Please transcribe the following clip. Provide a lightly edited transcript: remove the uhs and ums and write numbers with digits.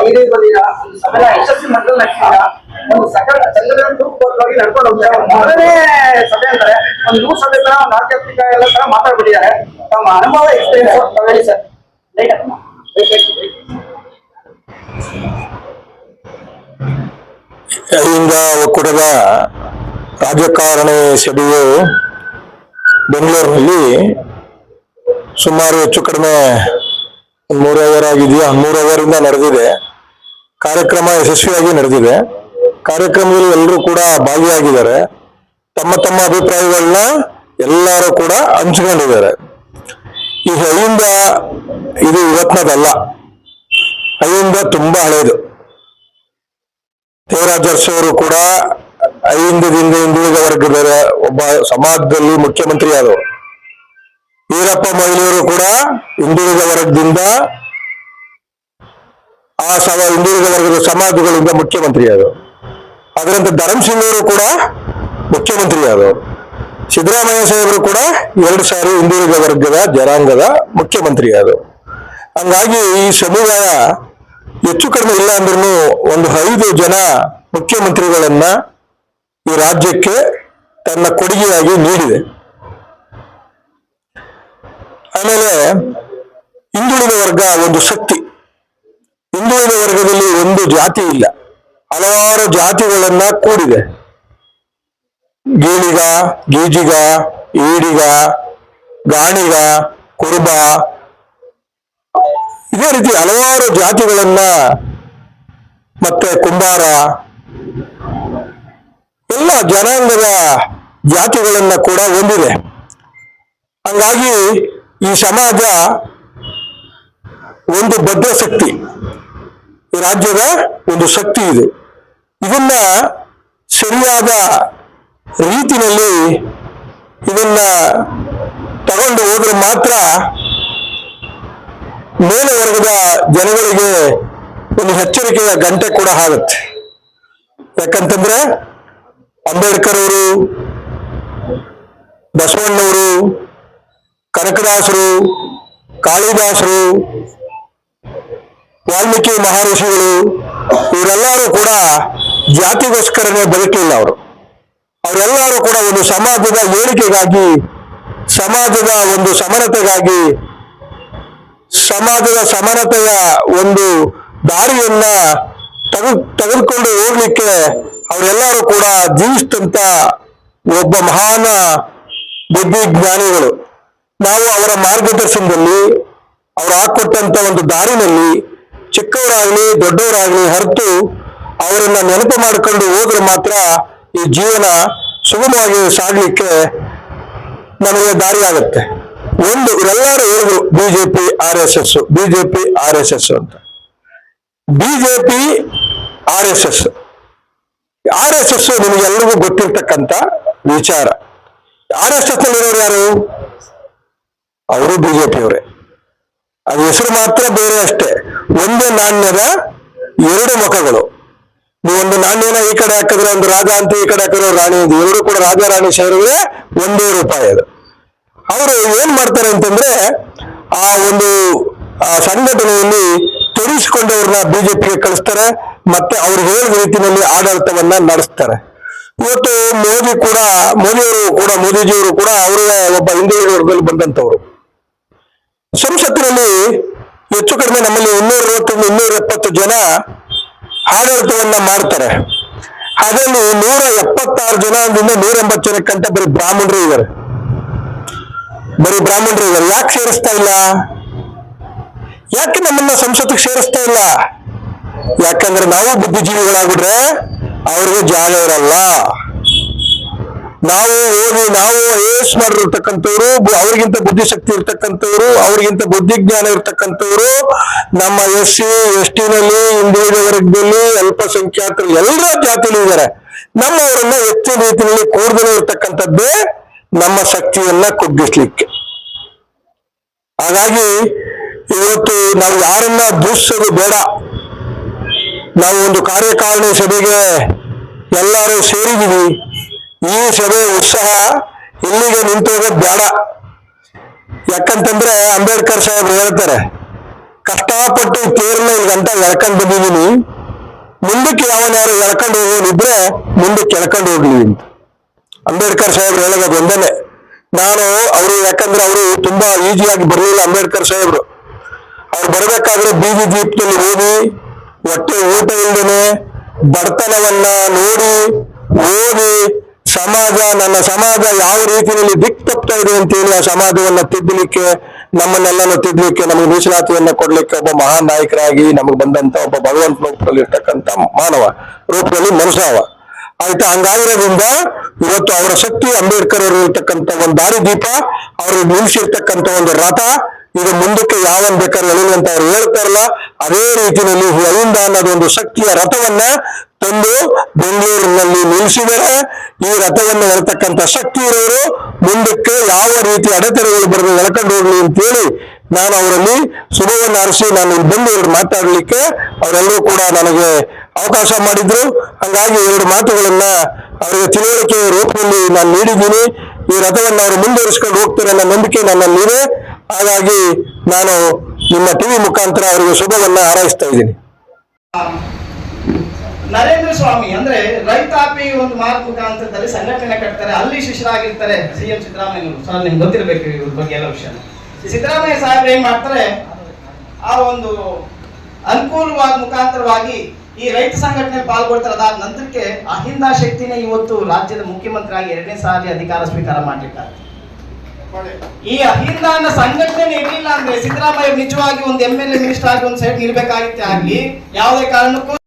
ಇಡೀ ಬಂದಿಲ್ಲ ಒಂದು ಸಭೆನ ಯಶಸ್ವಿ ಮಂಡಲ ನಡೆಸಿದ ಒಂದು ಸಕಲ ಸಂಘಟನೆ ಪೂರ್ವಕವಾಗಿ ನಡ್ಕೊಂಡು ಹೋಗ್ತಾರೆ. ಮೊದಲನೇ ಸಭೆ ಅಂತಾರೆ ಒಂದು 100 ಸಭೆ ತರ ಒಂದು ಆಧ್ಯಾತ್ಮಿಕ ಎಲ್ಲ ತರ ಮಾತಾಡ್ಬಿಟ್ಟಿದ್ದಾರೆ. ತಮ್ಮ ಅನುಭವ ಎಕ್ಸ್ಪೀರಿಯನ್ಸ್ ಹೇಳಿ ಸರ್. ಅಹಿಂದ ಒಕ್ಕೂಟದ ರಾಜಕಾರಣಿ ಸಭೆಯು ಬೆಂಗಳೂರಿನಲ್ಲಿ ಸುಮಾರು ಹೆಚ್ಚು ಕಡಿಮೆ 3 ಅವರ್ ಆಗಿದೆಯಾ, 3 ಅವರಿಂದ ನಡೆದಿದೆ. ಕಾರ್ಯಕ್ರಮ ಯಶಸ್ವಿಯಾಗಿ ನಡೆದಿದೆ. ಕಾರ್ಯಕ್ರಮದಲ್ಲಿ ಎಲ್ಲರೂ ಕೂಡ ಭಾಗಿಯಾಗಿದ್ದಾರೆ. ತಮ್ಮ ತಮ್ಮ ಅಭಿಪ್ರಾಯಗಳನ್ನ ಎಲ್ಲರೂ ಕೂಡ ಹಂಚಿಕೊಂಡಿದ್ದಾರೆ. ಈ ಅಹಿಂದ ಇದು ಇವತ್ತಿನದಲ್ಲ, ಅಹಿಂದ ತುಂಬಾ ಹಳೆಯದು. ದೇವರಾಜರ್ಸ್ ಅವರು ಕೂಡ ಅಹಿಂದದಿಂದ ಹಿಂದುಳಿದ ವರ್ಗದ ಒಬ್ಬ ಸಮಾಜದಲ್ಲಿ ಮುಖ್ಯಮಂತ್ರಿ ಆದವರು. ವೀರಪ್ಪ ಮೊಯ್ಲಿಯವರು ಕೂಡ ಹಿಂದುಳಿದ ವರ್ಗದಿಂದ ಹಿಂದುಳಿದ ವರ್ಗದ ಸಮಾಜಗಳಿಂದ ಮುಖ್ಯಮಂತ್ರಿ ಆದವರು. ಅದರಂತೆ ಧರ್ಮಸಿಂಗ್ ಅವರು ಕೂಡ ಮುಖ್ಯಮಂತ್ರಿ ಆದವರು. ಸಿದ್ದರಾಮಯ್ಯ ಸಾಹೇಬರು ಕೂಡ 2 ಸಾರಿ ಹಿಂದುಳಿದ ವರ್ಗದ ಜನಾಂಗದ ಮುಖ್ಯಮಂತ್ರಿ ಆದವರು. ಹಂಗಾಗಿ ಈ ಸಮುದಾಯ ಹೆಚ್ಚು ಕಡಿಮೆ ಇಲ್ಲ ಅಂದ್ರೂ ಒಂದು 5 ಜನ ಮುಖ್ಯಮಂತ್ರಿಗಳನ್ನ ಈ ರಾಜ್ಯಕ್ಕೆ ತನ್ನ ಕೊಡುಗೆಯಾಗಿ ನೀಡಿದೆ. ಆಮೇಲೆ ಹಿಂದುಳಿದ ವರ್ಗ ಒಂದು ಶಕ್ತಿ. ಹಿಂದುಳಿದ ವರ್ಗದಲ್ಲಿ ಒಂದು ಜಾತಿ ಇಲ್ಲ, ಹಲವಾರು ಜಾತಿಗಳನ್ನ ಕೂಡಿದೆ. ಗೀಳಿಗ, ಗೀಜಿಗ, ಈಡಿಗ, ಗಾಣಿಗ, ಕುರುಬ, ಇದೇ ರೀತಿ ಹಲವಾರು ಜಾತಿಗಳನ್ನ, ಮತ್ತೆ ಕುಂಬಾರ, ಎಲ್ಲ ಜನಾಂಗದ ಜಾತಿಗಳನ್ನ ಕೂಡ ಹೊಂದಿದೆ. ಹಂಗಾಗಿ ಈ ಸಮಾಜ ಒಂದು ಭದ್ರ ಶಕ್ತಿ, ಈ ರಾಜ್ಯದ ಒಂದು ಶಕ್ತಿ ಇದೆ. ಇದನ್ನ ಸರಿಯಾದ ರೀತಿಯಲ್ಲಿ ಇದನ್ನ ತಗೊಂಡು ಹೋದ್ರೆ ಮಾತ್ರ ಮೇಲ್ವರ್ಗದ ಜನಗಳಿಗೆ ಒಂದು ಎಚ್ಚರಿಕೆಯ ಗಂಟೆ ಕೂಡ ಆಗುತ್ತೆ. ಯಾಕಂತಂದ್ರೆ ಅಂಬೇಡ್ಕರ್ ಅವರು, ಬಸವಣ್ಣವರು, ಕನಕದಾಸರು, ಕಾಳಿದಾಸರು, ವಾಲ್ಮೀಕಿ ಮಹರ್ಷಿಗಳು ಇವರೆಲ್ಲರೂ ಕೂಡ ಜಾತಿಗೋಸ್ಕರನೇ ಬದುಕಲಿಲ್ಲ. ಅವರೆಲ್ಲರೂ ಕೂಡ ಒಂದು ಸಮಾಜದ ಏಳಿಗೆಗಾಗಿ, ಸಮಾಜದ ಒಂದು ಸಮರತೆಗಾಗಿ, ಸಮಾಜದ ಸಮಾನತೆಯ ಒಂದು ದಾರಿಯನ್ನ ತೆಗೆದುಕೊಂಡು ಹೋಗ್ಲಿಕ್ಕೆ ಅವರೆಲ್ಲರೂ ಕೂಡ ಜೀವಿಸಿದಂತ ಒಬ್ಬ ಮಹಾನ ಬುದ್ಧಿಜ್ಞಾನಿಗಳು. ನಾವು ಅವರ ಮಾರ್ಗದರ್ಶನದಲ್ಲಿ, ಅವರು ಹಾಕೊಟ್ಟಂತ ಒಂದು ದಾರಿನಲ್ಲಿ ಚಿಕ್ಕವರಾಗ್ಲಿ ದೊಡ್ಡವರಾಗ್ಲಿ ಹರಿತು ಅವರನ್ನ ನೆನಪು ಮಾಡಿಕೊಂಡು ಹೋದ್ರೆ ಮಾತ್ರ ಈ ಜೀವನ ಸುಗಮವಾಗಿ ಸಾಗಲಿಕ್ಕೆ ನಮಗೆ ದಾರಿ ಆಗುತ್ತೆ. ಇವರೆಲ್ಲರೂ ಹೇಳಿದ್ರು ಬಿಜೆಪಿ RSS, ಬಿಜೆಪಿ RSS ಅಂತ. ಬಿಜೆಪಿ RSS ನಿಮಗೆಲ್ಲರಿಗೂ ಗೊತ್ತಿರ್ತಕ್ಕಂಥ ವಿಚಾರ. RSS ನಲ್ಲಿರೋರು ಯಾರು? ಅವರು ಬಿಜೆಪಿಯವರೇ. ಅದು ಹೆಸರು ಮಾತ್ರ ಬೇರೆ ಅಷ್ಟೇ. ಒಂದೇ ನಾಣ್ಯದ 2 ಮುಖಗಳು. ನೀವೊಂದು ನಾಣ್ಯನ ಈ ಕಡೆ ಹಾಕಿದ್ರೆ ಒಂದು ರಾಜ ಅಂತ, ಈ ಕಡೆ ಹಾಕಿದ್ರೆ ರಾಣಿ ಅಂತ. 2 ಕೂಡ ರಾಜ ರಾಣಿ ಸೇರಿದ್ರೆ ₹1 ಅದು. ಅವರು ಏನ್ ಮಾಡ್ತಾರೆ ಅಂತಂದ್ರೆ ಆ ಒಂದು ಸಂಘಟನೆಯಲ್ಲಿ ತೊಡಗಿಸಿಕೊಂಡವ್ರನ್ನ ಬಿಜೆಪಿಗೆ ಕಳಿಸ್ತಾರೆ, ಮತ್ತೆ ಅವ್ರು ಹೇಳಿದ ರೀತಿಯಲ್ಲಿ ಆಡಳಿತವನ್ನ ನಡೆಸ್ತಾರೆ. ಇವತ್ತು ಮೋದಿಜಿಯವರು ಕೂಡ ಅವರೇ ಒಬ್ಬ ಹಿಂದುಳಿದ ವರ್ಗದಲ್ಲಿ ಬಂದಂತವ್ರು. ಸಂಸತ್ತಿನಲ್ಲಿ ಹೆಚ್ಚು ಕಡಿಮೆ ನಮ್ಮಲ್ಲಿ 260-270 ಜನ ಆಡಳಿತವನ್ನ ಮಾಡ್ತಾರೆ. ಅದರಲ್ಲಿ 176 ಜನದಿಂದ 180 ಜನಕ್ಕಂತ ಬರೀ ಬ್ರಾಹ್ಮಣರು ಇದ್ದಾರೆ. ಯಾಕೆ ಸೇರಿಸ್ತಾ ಇಲ್ಲ? ಯಾಕೆ ನಮ್ಮನ್ನ ಸಂಸತ್ತಿಗೆ ಸೇರಿಸ್ತಾ ಇಲ್ಲ? ಯಾಕಂದ್ರೆ ನಾವು ಬುದ್ಧಿಜೀವಿಗಳಾಗ್ಬಿಟ್ರೆ ಅವ್ರಿಗೆ ಜಾಗ ಇರಲ್ಲ. ನಾವು ಐಎಎಸ್ ಮಾಡಿರ್ತಕ್ಕಂಥವ್ರು, ಅವ್ರಿಗಿಂತ ಬುದ್ಧಿಶಕ್ತಿ ಇರ್ತಕ್ಕಂಥವ್ರು, ಅವ್ರಿಗಿಂತ ಬುದ್ಧಿಜ್ಞಾನ ಇರ್ತಕ್ಕಂಥವ್ರು ನಮ್ಮ SC ST ನಲ್ಲಿ, ಹಿಂದುಳಿದ ವರ್ಗದಲ್ಲಿ, ಅಲ್ಪಸಂಖ್ಯಾತರು ಎಲ್ಲರ ಜಾತಿಯಲ್ಲಿ ಇದ್ದಾರೆ. ನಮ್ಮವರನ್ನ ಹೆಚ್ಚಿನ ರೀತಿಯಲ್ಲಿ ಕೂಡದಲ್ಲೇ ಇರ್ತಕ್ಕಂಥದ್ದೇ ನಮ್ಮ ಶಕ್ತಿಯನ್ನ ಕುಗ್ಗಿಸ್ಲಿಕ್ಕೆ. ಹಾಗಾಗಿ ಇವತ್ತು ನಾವು ಯಾರನ್ನ ದೂಷಿಸೋದು ಬೇಡ. ನಾವು ಒಂದು ಕಾರ್ಯಕಾರಿಣಿ ಸಭೆಗೆ ಎಲ್ಲರೂ ಸೇರಿದೀವಿ. ಈ ಸಭೆ ಉತ್ಸಾಹ ಇಲ್ಲಿಗೆ ನಿಂತೋಗೋದು ಬೇಡ. ಯಾಕಂತಂದ್ರೆ ಅಂಬೇಡ್ಕರ್ ಸಾಹೇಬ್ರು ಹೇಳ್ತಾರೆ, ಕಷ್ಟಪಟ್ಟು ಈ ತೇರ್ನ ಈ ಗಂಟ ಎಳ್ಕೊಂಡು ಬಂದಿದ್ದೀನಿ, ಮುಂದಕ್ಕೆ ಯಾವನಾರು ಎಳ್ಕೊಂಡು ಹೋಗೋನಿದ್ರೆ ಮುಂದಕ್ಕೆ ಎಳ್ಕೊಂಡು ಹೋಗ್ಲಿ ಅಂತ ಅಂಬೇಡ್ಕರ್ ಸಾಹೇಬ್ರು ಹೇಳೋದು ಒಂದೇನೆ. ನಾನು ಅವರು ಯಾಕಂದ್ರೆ ಅವರು ತುಂಬಾ ಈಸಿಯಾಗಿ ಬರಲಿಲ್ಲ ಅಂಬೇಡ್ಕರ್ ಸಾಹೇಬ್ರು. ಅವ್ರು ಬರಬೇಕಾದ್ರೆ ಬೀದಿ ದೀಪದಲ್ಲಿ ಓದಿ, ಹೊಟ್ಟೆ ಊಟ ಇಲ್ಲದೇನೆ ಬಡತನವನ್ನ ನೋಡಿ ಓದಿ, ಸಮಾಜ ನನ್ನ ಸಮಾಜ ಯಾವ ರೀತಿಯಲ್ಲಿ ದಿಕ್ಕು ತಪ್ತಾ ಇದೆ ಅಂತೇಳಿ ಆ ಸಮಾಜವನ್ನ ತಿದ್ದಲಿಕ್ಕೆ, ನಮ್ಮನ್ನೆಲ್ಲನೂ ತಿದ್ದಲಿಕ್ಕೆ, ನಮಗೆ ಮೀಸಲಾತಿಯನ್ನ ಕೊಡ್ಲಿಕ್ಕೆ ಒಬ್ಬ ಮಹಾನ್ ನಾಯಕರಾಗಿ ನಮಗೆ ಬಂದಂತ ಒಬ್ಬ ಭಗವಂತ ರೂಪದಲ್ಲಿ ಇರ್ತಕ್ಕಂಥ ಮಾನವ ರೂಪದಲ್ಲಿ ಮನುಷ್ಯವ ಆಯ್ತಾ. ಹಂಗಾಗಿರೋದ್ರಿಂದ ಇವತ್ತು ಅವರ ಶಕ್ತಿ, ಅಂಬೇಡ್ಕರ್ ಅವರು ಇರ್ತಕ್ಕಂಥ ಒಂದು ದಾರಿ ದೀಪ, ಅವರು ನಿಲ್ಲಿಸಿರ್ತಕ್ಕಂಥ ಒಂದು ರಥ, ಇದು ಮುಂದಕ್ಕೆ ಯಾವನ್ ಬೇಕಾದ್ರೆ ಎಳೆಯಲಿ ಅಂತ ಅವ್ರು ಹೇಳ್ತಾರಲ್ಲ, ಅದೇ ರೀತಿಯಲ್ಲಿ ಅಹಿಂದ ಅನ್ನೋದು ಒಂದು ಶಕ್ತಿಯ ರಥವನ್ನ ತಂದು ಬೆಂಗಳೂರಿನಲ್ಲಿ ನಿಲ್ಲಿಸಿದರೆ, ಈ ರಥವನ್ನು ಎಳ್ತಕ್ಕಂಥ ಶಕ್ತಿ ಇರೋರು ಮುಂದಕ್ಕೆ ಯಾವ ರೀತಿ ಅಡೆತಡೆಗಳು ಬರದೆ ಎಳ್ಕೊಂಡು ಹೋಗ್ಲಿ ಅಂತೇಳಿ ನಾನು ಅವರಲ್ಲಿ ಶುಭವನ್ನು ಹರಿಸಿ ನಾನು ಇಲ್ಲಿ ಬಂದು ಎರಡು ಮಾತಾಡ್ಲಿಕ್ಕೆ ಅವರೆಲ್ಲರೂ ಕೂಡ ನನಗೆ ಅವಕಾಶ ಮಾಡಿದ್ರು. ಹಂಗಾಗಿ ಎರಡು ಮಾತುಗಳನ್ನ ಅವರಿಗೆ ತಿಳುವಳಿಕೆ ರೂಪದಲ್ಲಿ ನಾನು ನೀಡಿದ್ದೀನಿ. ಈ ರಥವನ್ನು ಅವರು ಮುಂದುವರಿಸ್ಕೊಂಡು ಹೋಗ್ತಾರೆ ಅನ್ನೋ ನಂಬಿಕೆ ನನ್ನಲ್ಲಿದೆ. ಹಾಗಾಗಿ ನಾನು ನಿಮ್ಮ ಟಿವಿ ಮುಖಾಂತರ ಅವರಿಗೆ ಶುಭವನ್ನ ಹಾರೈಸ್ತಾ ಇದ್ದೀನಿ. ನರೇಂದ್ರ ಸ್ವಾಮಿ ಅಂದ್ರೆ ರೈತಾಪಿ ಒಂದು ಮಾರ್ಗ ಮುಖಾಂತರದಲ್ಲಿ ಸಂಘಟನೆ ಕಟ್ತಾರೆ, ಅಲ್ಲಿ ಶಿಷ್ಯರಾಗಿರ್ತಾರೆ ಸಿಎಂ ಸಿದ್ದರಾಮಯ್ಯನವರು. ಸರ್ ನಿಮ್ಗೆ ಗೊತ್ತಿರಬೇಕು ಇವ್ರ ಬಗ್ಗೆ ಎಲ್ಲ ವಿಷಯ. ಸಿದ್ದರಾಮಯ್ಯ ಸಾಹೇಬ್ರು ಏನ್ ಮಾಡ್ತಾರೆ, ಆ ಒಂದು ಅನುಕೂಲವಾದ ಮುಖಾಂತರವಾಗಿ ಈ ರೈತ ಸಂಘಟನೆ ಪಾಲ್ಗೊಳ್ತಾರೆ. ಅದಾದ ನಂತರಕ್ಕೆ ಅಹಿಂದ ಶಕ್ತಿನೇ ಇವತ್ತು ರಾಜ್ಯದ ಮುಖ್ಯಮಂತ್ರಿ ಆಗಿ 2ನೇ ಸಾರಿ ಅಧಿಕಾರ ಸ್ವೀಕಾರ ಮಾಡಿರ್ತಾರೆ. ಈ ಅಹಿಂದ ಅನ್ನೋ ಸಂಘಟನೆ ಇರಲಿಲ್ಲ ಅಂದ್ರೆ ಸಿದ್ದರಾಮಯ್ಯ ನಿಜವಾಗಿ ಒಂದು MLA ಮಿನಿಸ್ಟರ್ ಆಗಿ ಒಂದು ಸೈಡ್ ಇರ್ಬೇಕಾಗಿತ್ತೆ. ಆಗ್ಲಿ ಯಾವುದೇ ಕಾರಣಕ್ಕೂ